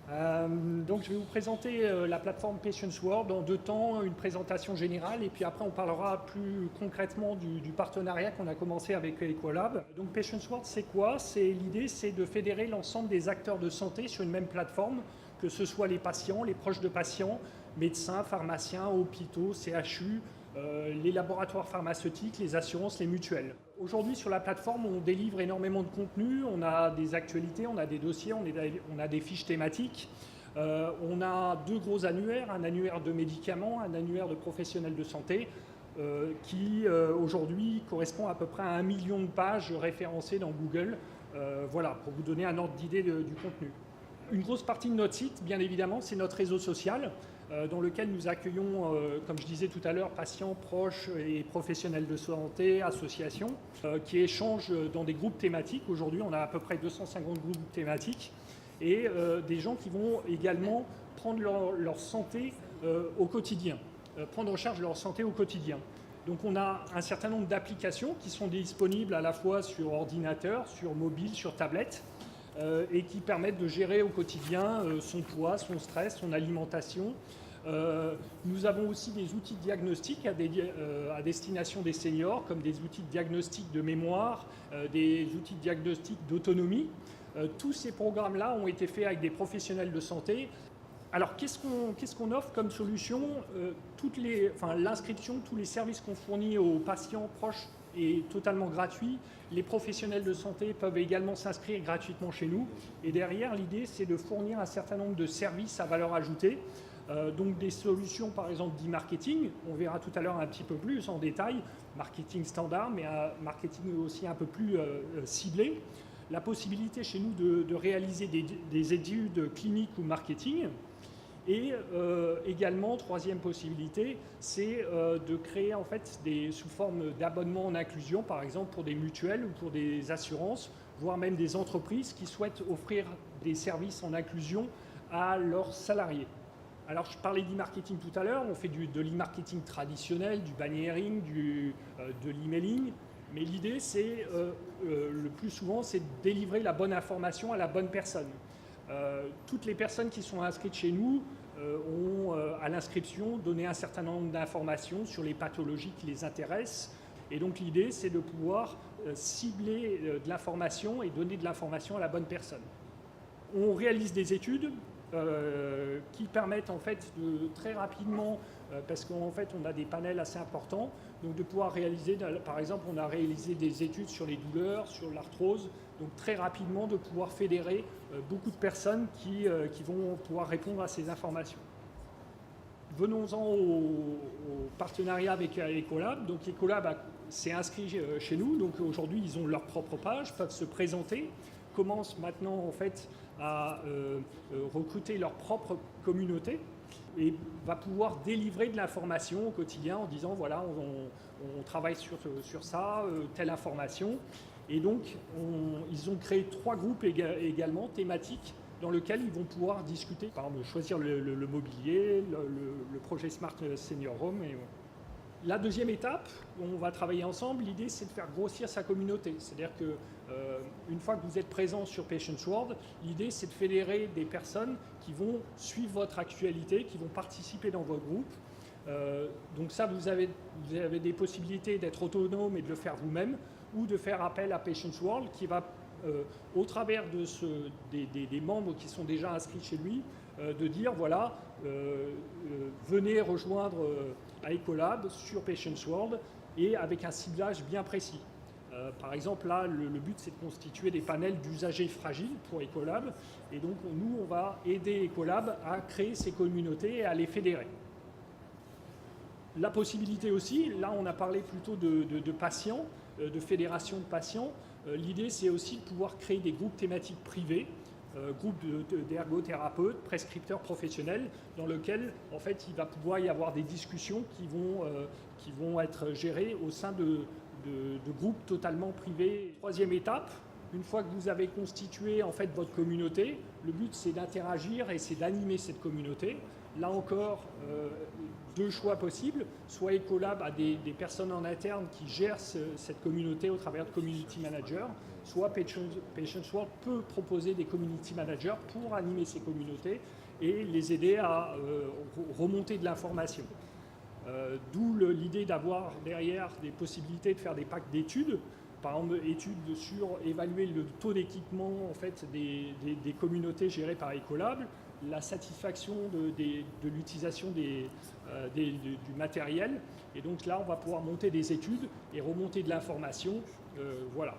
Donc je vais vous présenter la plateforme Patients World en 2 temps, une présentation générale et puis après on parlera plus concrètement du partenariat qu'on a commencé avec Ecolab. Donc Patients World c'est quoi? L'idée c'est de fédérer l'ensemble des acteurs de santé sur une même plateforme, que ce soit les patients, les proches de patients, médecins, pharmaciens, hôpitaux, CHU, les laboratoires pharmaceutiques, les assurances, les mutuelles. Aujourd'hui sur la plateforme on délivre énormément de contenu, on a des actualités, on a des dossiers, on a des fiches thématiques, on a 2 gros annuaires, un annuaire de médicaments, un annuaire de professionnels de santé qui aujourd'hui correspond à peu près à 1 million de pages référencées dans Google. Voilà, pour vous donner un ordre d'idée du contenu. Une grosse partie de notre site, bien évidemment, c'est notre réseau social dans lequel nous accueillons, comme je disais tout à l'heure, patients, proches et professionnels de santé, associations, qui échangent dans des groupes thématiques. Aujourd'hui, on a à peu près 250 groupes thématiques et des gens qui vont également prendre leur santé au quotidien, prendre en charge leur santé au quotidien. Donc on a un certain nombre d'applications qui sont disponibles à la fois sur ordinateur, sur mobile, sur tablette, et qui permettent de gérer au quotidien son poids, son stress, son alimentation. Nous avons aussi des outils de diagnostic à destination des seniors, comme des outils de diagnostic de mémoire, des outils de diagnostic d'autonomie. Tous ces programmes-là ont été faits avec des professionnels de santé. Alors, qu'est-ce qu'on offre comme solution? L'inscription, tous les services qu'on fournit aux patients proches est totalement gratuit. Les professionnels de santé peuvent également s'inscrire gratuitement chez nous. Et derrière, l'idée, c'est de fournir un certain nombre de services à valeur ajoutée. Donc des solutions, par exemple, d'e-marketing. On verra tout à l'heure un petit peu plus en détail. Marketing standard, mais un marketing aussi un peu plus ciblé. La possibilité chez nous de réaliser des études cliniques ou marketing. Et également, troisième possibilité, c'est de créer en fait sous forme d'abonnement en inclusion, par exemple pour des mutuelles ou pour des assurances, voire même des entreprises qui souhaitent offrir des services en inclusion à leurs salariés. Alors je parlais d'e-marketing tout à l'heure, on fait de l'e-marketing traditionnel, du banniering, de l'emailing, mais l'idée c'est le plus souvent c'est de délivrer la bonne information à la bonne personne. Toutes les personnes qui sont inscrites chez nous ont à l'inscription donné un certain nombre d'informations sur les pathologies qui les intéressent. Et donc l'idée, c'est de pouvoir cibler de l'information et donner de l'information à la bonne personne. On réalise des études qui permettent en fait de très rapidement, parce qu'en fait on a des panels assez importants, donc de pouvoir réaliser, par exemple on a réalisé des études sur les douleurs, sur l'arthrose, donc très rapidement de pouvoir fédérer beaucoup de personnes qui vont pouvoir répondre à ces informations. Venons-en au partenariat avec Ecolab. Donc Ecolab s'est inscrit chez nous, donc aujourd'hui ils ont leur propre page, peuvent se présenter, commencent maintenant en fait à recruter leur propre communauté et va pouvoir délivrer de l'information au quotidien en disant voilà on travaille sur ça, telle information. Et donc ils ont créé 3 groupes également thématiques dans lesquels ils vont pouvoir discuter, par exemple choisir le mobilier, le projet Smart Senior Home. La deuxième étape, où on va travailler ensemble, l'idée c'est de faire grossir sa communauté. C'est-à-dire qu'une fois que vous êtes présent sur Patients World, l'idée c'est de fédérer des personnes qui vont suivre votre actualité, qui vont participer dans votre groupe. Donc ça, vous avez des possibilités d'être autonome et de le faire vous-même, ou de faire appel à Patients World qui va, au travers des membres qui sont déjà inscrits chez lui, de dire voilà, venez rejoindre Ecolab sur Patients World et avec un ciblage bien précis. Par exemple, là, le but c'est de constituer des panels d'usagers fragiles pour Ecolab et donc nous, on va aider Ecolab à créer ces communautés et à les fédérer. La possibilité aussi, là on a parlé plutôt de patients, de fédération de patients. L'idée c'est aussi de pouvoir créer des groupes thématiques privés, groupes d'ergothérapeutes, prescripteurs professionnels, dans lesquels en fait il va pouvoir y avoir des discussions qui vont être gérées au sein de groupes totalement privés. Troisième étape, une fois que vous avez constitué en fait votre communauté, le but c'est d'interagir et c'est d'animer cette communauté. Là encore, deux choix possibles. Soit Ecolab a des personnes en interne qui gèrent cette communauté au travers de community managers, soit Patients World peut proposer des community managers pour animer ces communautés et les aider à remonter de l'information. D'où l'idée d'avoir derrière des possibilités de faire des packs d'études, par exemple études sur évaluer le taux d'équipement en fait, des communautés gérées par Ecolab, la satisfaction de l'utilisation du matériel. Et donc là, on va pouvoir monter des études et remonter de l'information. Voilà.